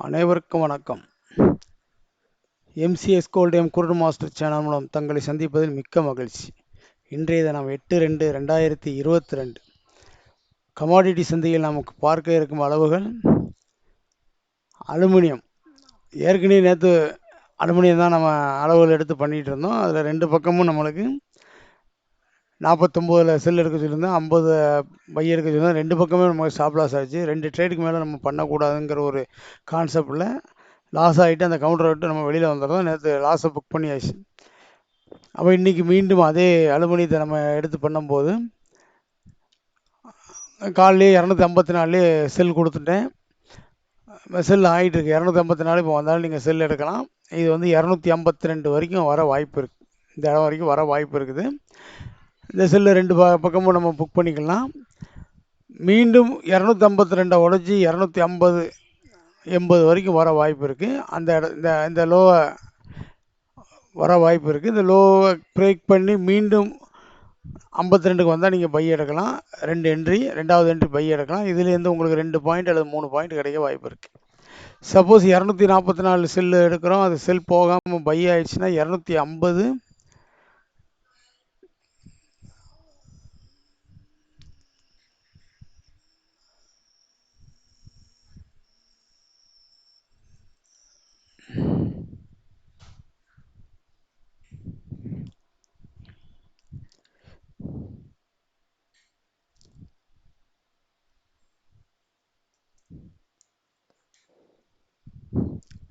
அனைவருக்கும் வணக்கம். எம்சிஎஸ் கோல்டியம் குருடு master channel மூலம் தங்களை சந்திப்பதில் மிக்க மகிழ்ச்சி. இன்றைய தினம் 8/2/2022 கமாடிட்டி சந்தையில் நமக்கு பார்க்க இருக்கும் அளவுகள் அலுமினியம். ஏற்கனவே நேற்று அலுமினியம் தான் நம்ம அளவுகள் எடுத்து பண்ணிகிட்டு இருந்தோம். அதில் ரெண்டு பக்கமும் நம்மளுக்கு 49 செல் எடுக்க சொல்லியிருந்தோம், 50 பை எடுக்க சொல்லியிருந்தோம். ரெண்டு பக்கமே நமக்கு ஸ்டாப் லாஸ் ஆச்சு. 2 ட்ரேடுக்கு மேலே நம்ம பண்ணக்கூடாதுங்கிற ஒரு கான்செப்டில் லாஸ் ஆகிட்டு அந்த கவுண்டரை விட்டு நம்ம வெளியில் வந்துடுறோம். நேற்று லாஸை புக் பண்ணியாச்சு. அப்போ இன்றைக்கி மீண்டும் அதே அலுமினியத்தை நம்ம எடுத்து பண்ணும்போது காலையிலே 254 செல் கொடுத்துட்டேன். செல் ஆகிட்டு இருக்கு 254. இப்போ வந்தாலும் நீங்கள் செல் எடுக்கலாம். இது வந்து 252 வரைக்கும் வர வாய்ப்பு இருக்குது. இந்த இடம் வரைக்கும் வர வாய்ப்பு இருக்குது. இந்த செல்லு ரெண்டு பக்கமும் நம்ம புக் பண்ணிக்கலாம். மீண்டும் 252 உடச்சி 250-80 வரைக்கும் வர வாய்ப்பு இருக்குது. இந்த லோவை வர வாய்ப்பு இருக்குது. இந்த லோவை பிரேக் பண்ணி மீண்டும் 52க்கு வந்தால் நீங்கள் பை எடுக்கலாம். 2 என்ட்ரி, ரெண்டாவது என்ட்ரி பை எடுக்கலாம். இதுலேருந்து உங்களுக்கு 2 பாயிண்ட் அல்லது 3 பாயிண்ட் கிடைக்க வாய்ப்பு இருக்குது. சப்போஸ் 244 செல்லு எடுக்கிறோம், அது செல் போகாமல் பை ஆயிடுச்சுன்னா 250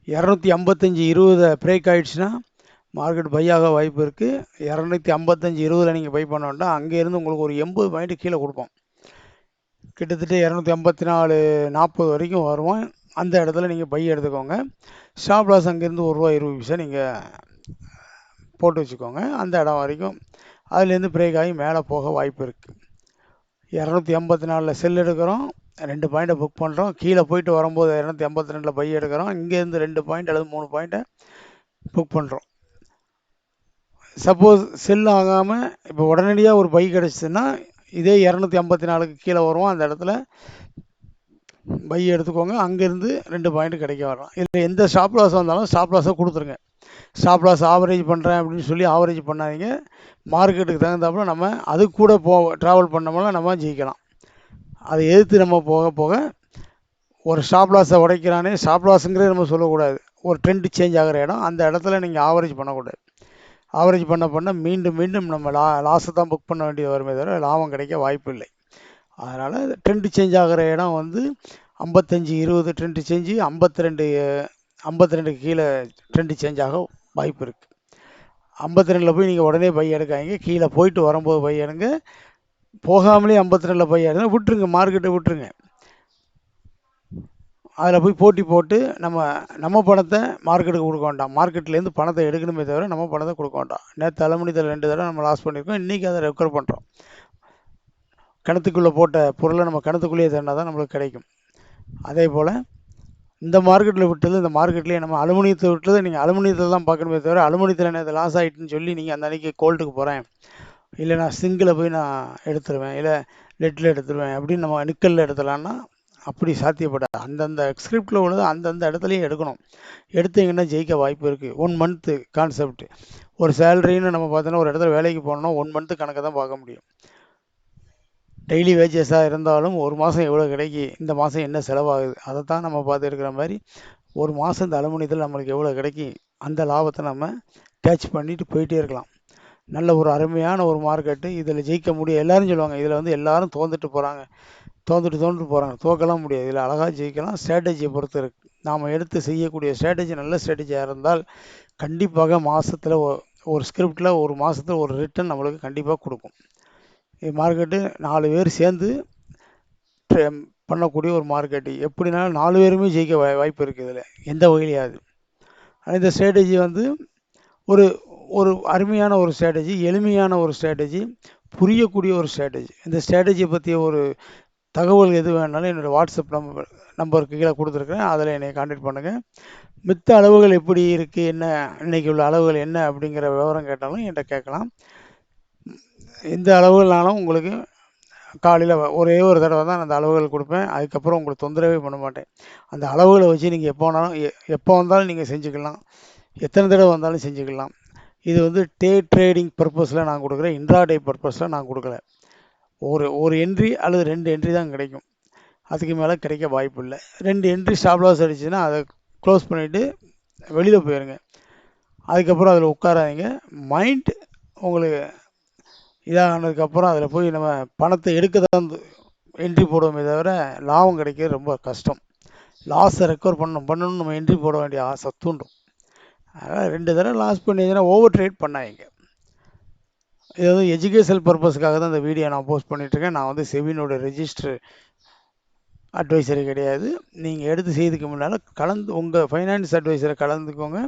255-20 பிரேக் ஆகிடுச்சுன்னா மார்க்கெட் பை ஆக வாய்ப்பு இருக்குது. 255-20 நீங்கள் பை பண்ண வேண்டாம். அங்கேருந்து உங்களுக்கு ஒரு 80 பாயிண்ட் கீழே கொடுப்போம். கிட்டத்தட்ட 254-40 வரைக்கும் வருவோம். அந்த இடத்துல நீங்கள் பை எடுத்துக்கோங்க. ஸ்டாப் லாஸ் அங்கேருந்து ₹1.20 நீங்கள் போட்டு வச்சுக்கோங்க. அந்த இடம் வரைக்கும் அதுலேருந்து பிரேக் ஆகி மேலே போக வாய்ப்பு இருக்குது. 284 செல் எடுக்கிறோம், 2 பாயிண்ட்டை புக் பண்ணுறோம். கீழே போயிட்டு வரும்போது 252 பை எடுக்கிறோம். இங்கேருந்து 2 பாயிண்ட் அல்லது 3 பாயிண்ட்டை புக் பண்ணுறோம். சப்போஸ் செல் ஆகாமல் இப்போ உடனடியாக ஒரு பை கிடச்சிதுன்னா இதே 254க்கு கீழே வருவோம். அந்த இடத்துல பை எடுத்துக்கோங்க. அங்கேருந்து 2 பாயிண்ட் கிடைக்க வரலாம். இதில் எந்த ஸ்டாப் லாஸ் வந்தாலும் ஸ்டாப் லாஸை கொடுத்துருங்க. ஸ்டாப் லாஸ் ஆவரேஜ் பண்ணுறேன் அப்படின்னு சொல்லி ஆவரேஜ் பண்ணாதீங்க. மார்க்கெட்டுக்கு தகுந்தாப்புல நம்ம அது கூட ட்ராவல் பண்ணோம்னா நம்ம ஜெயிக்கலாம். அதை எதிர்த்து நம்ம போக போக ஒரு ஸ்டாப் லாஸை உடைக்கிறானே, ஸ்டாப் லாஸுங்கிறத நம்ம சொல்லக்கூடாது. ஒரு ட்ரெண்ட் சேஞ்ச் ஆகிற இடம், அந்த இடத்துல நீங்கள் ஆவரேஜ் பண்ணக்கூடாது. ஆவரேஜ் பண்ண மீண்டும் மீண்டும் நம்ம லாஸை தான் புக் பண்ண வேண்டியது வருமே தவிர லாபம் கிடைக்க வாய்ப்பு இல்லை. அதனால் ட்ரெண்ட் சேஞ்ச் ஆகிற இடம் வந்து 55-20 ட்ரெண்ட் சேஞ்சு, 52 கீழே ட்ரெண்ட் சேஞ்ச் ஆக வாய்ப்பு இருக்குது. 52 போய் நீங்கள் உடனே பை எடுக்காதீங்க. கீழே போயிட்டு வரும்போது பை எடுங்க. போகாமலே 52 பை எடுங்க. விட்டுருங்க, மார்க்கெட்டை விட்டுருங்க. அதில் போய் போட்டி போட்டு நம்ம பணத்தை மார்க்கெட்டுக்கு கொடுக்க வேண்டாம். மார்க்கெட்லேருந்து பணத்தை எடுக்கணுமே தவிர நம்ம பணத்தை கொடுக்க வேண்டாம். நேற்று அலுமினியத்தில் 2 தடவை நம்ம லாஸ் பண்ணியிருக்கோம். இன்றைக்கி அதை ரெக்கவர் பண்ணுறோம். கிணத்துக்குள்ளே போட்ட பொருளை நம்ம கிணத்துக்குள்ளேயே தந்தால் தான் நம்மளுக்கு கிடைக்கும். அதே போல் இந்த மார்க்கெட்டில் விட்டது, இந்த மார்க்கெட்லேயே நம்ம அலுமினியத்தை விட்டது நீங்கள் அலுமினியத்தில் தான் பார்க்கணுமே தவிர அலுமினியத்தில் நேற்று லாஸ் ஆகிட்டுன்னு சொல்லி நீங்கள் அந்த அன்றைக்கி கோல்டுக்கு போகிறேன், இல்லை நான் சிங்கில் போய் நான் எடுத்துருவேன், இல்லை லெட்டில் எடுத்துருவேன் அப்படின்னு நம்ம நிக்கலில் எடுத்துலான்னா அப்படி சாத்தியப்படாது. அந்தந்த ஸ்கிரிப்டில் உள்ளது அந்தந்த இடத்துலையும் எடுக்கணும். எடுத்தீங்கன்னா ஜெயிக்க வாய்ப்பு இருக்குது. 1 மந்த்து கான்செப்ட். ஒரு சேலரின்னு நம்ம பார்த்தோன்னா ஒரு இடத்துல வேலைக்கு போனோம்னா 1 மந்த்து கணக்கை தான் பார்க்க முடியும். டெய்லி வேஜஸாக இருந்தாலும் ஒரு மாதம் எவ்வளோ கிடைக்கி, இந்த மாதம் என்ன செலவாகுது, அதை தான் நம்ம பார்த்து எடுக்கிற மாதிரி ஒரு மாதம் இந்த அலுமினியத்தில் நம்மளுக்கு எவ்வளோ கிடைக்கி அந்த லாபத்தை நம்ம கேட்ச் பண்ணிட்டு போயிட்டே இருக்கலாம். நல்ல ஒரு அருமையான ஒரு மார்க்கெட்டு. இதில் ஜெயிக்க முடியும். எல்லோரும் சொல்லுவாங்க இதில் வந்து எல்லோரும் தோந்துட்டு போகிறாங்க, தோந்துட்டு போகிறாங்க. தோக்கலாம் முடியாது. இதில் அழகாக ஜெயிக்கலாம். ஸ்ட்ராட்டஜியை பொறுத்து இருக்குது. நாம் எடுத்து செய்யக்கூடிய ஸ்ட்ராட்டஜி நல்ல ஸ்ட்ராட்டஜியாக இருந்தால் கண்டிப்பாக மாதத்தில் ஒரு ஸ்கிரிப்டில் ஒரு மாதத்தில் ஒரு ரிட்டர்ன் நம்மளுக்கு கண்டிப்பாக கொடுக்கும். மார்க்கெட்டு 4 பேர் சேர்ந்து பண்ணக்கூடிய ஒரு மார்க்கெட்டு. எப்படினாலும் 4 பேருமே ஜெயிக்க வாய்ப்பு இருக்குது. இதில் எந்த வகையிலையாவது. இந்த ஸ்ட்ராட்டஜி வந்து ஒரு அருமையான ஒரு ஸ்ட்ராட்டஜி, எளிமையான ஒரு ஸ்ட்ராட்டஜி, புரியக்கூடிய ஒரு ஸ்ட்ராட்டஜி. இந்த ஸ்ட்ராட்டஜியை பற்றிய ஒரு தகவல் எது வேணாலும் என்னோடய வாட்ஸ்அப் நம்பருக்கு கீழே கொடுத்துருக்குறேன். அதில் என்னை கான்டாக்ட் பண்ணுங்கள். மித்த அளவுகள் எப்படி இருக்குது, என்ன இன்றைக்கி உள்ள அளவுகள் என்ன அப்படிங்கிற விவரம் கேட்டாலும் என்கிட்ட கேட்கலாம். இந்த அளவுகள்னாலும் உங்களுக்கு காலையில் ஒரே ஒரு தடவை தான் அந்த அளவுகள் கொடுப்பேன். அதுக்கப்புறம் உங்களுக்கு தொந்தரவே பண்ண மாட்டேன். அந்த அளவுகளை வச்சு நீங்கள் எப்போ வேணாலும் எப்போ வந்தாலும் நீங்கள் செஞ்சுக்கலாம். எத்தனை தடவை வந்தாலும் செஞ்சுக்கலாம். இது வந்து ட்ரேடிங் பர்பஸில் நான் கொடுக்குறேன். இன்ட்ராடே பர்பஸில் நான் கொடுக்கல. ஒரு என்ட்ரி அல்லது 2 என்ட்ரி தான் கிடைக்கும். அதுக்கு மேலே கிடைக்க வாய்ப்பு இல்லை. 2 என்ட்ரி ஸ்டாப் லாஸ் அடிச்சுன்னா அதை க்ளோஸ் பண்ணிவிட்டு வெளியில் போயிருங்க. அதுக்கப்புறம் அதில் உட்காராதீங்க. மைண்ட் உங்களுக்கு இதானதுக்கப்புறம் அதில் போய் நம்ம பணத்தை எடுக்க தான் என்ட்ரி போடுவோமே தவிர லாபம் கிடைக்கிறது ரொம்ப கஷ்டம். லாஸை ரெக்கவர் பண்ணணும்னு நம்ம என்ட்ரி போட வேண்டிய ஆசை தூண்டும். அதனால் 2 தடவை லாஸ் பண்ணிங்கன்னா ஓவர் ட்ரேட் பண்ணாதீங்க. இது வந்து எஜுகேஷனல் பர்பஸ்க்காக தான் இந்த வீடியோ நான் போஸ்ட் பண்ணிகிட்ருக்கேன். நான் வந்து செபினோட ரெஜிஸ்டர் அட்வைசரி கிடையாது. நீங்கள் எடுத்து செய்யறதுக்கு முன்னால் உங்கள் ஃபைனான்ஸ் அட்வைசரை கலந்துக்கோங்க.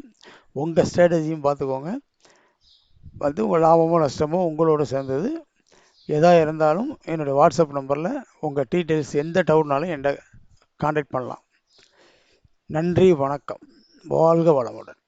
உங்கள் ஸ்ட்ராட்டஜியும் பார்த்துக்கோங்க. வந்து உங்கள் லாபமோ நஷ்டமோ உங்களோட சேர்ந்தது. எதா இருந்தாலும் என்னுடைய வாட்ஸ்அப் நம்பரில் உங்கள் டீட்டெயில்ஸ் எந்த டவுட்னாலும் என்கிட்ட கான்டாக்ட் பண்ணலாம். நன்றி, வணக்கம். வாழ்க வளமுடன்.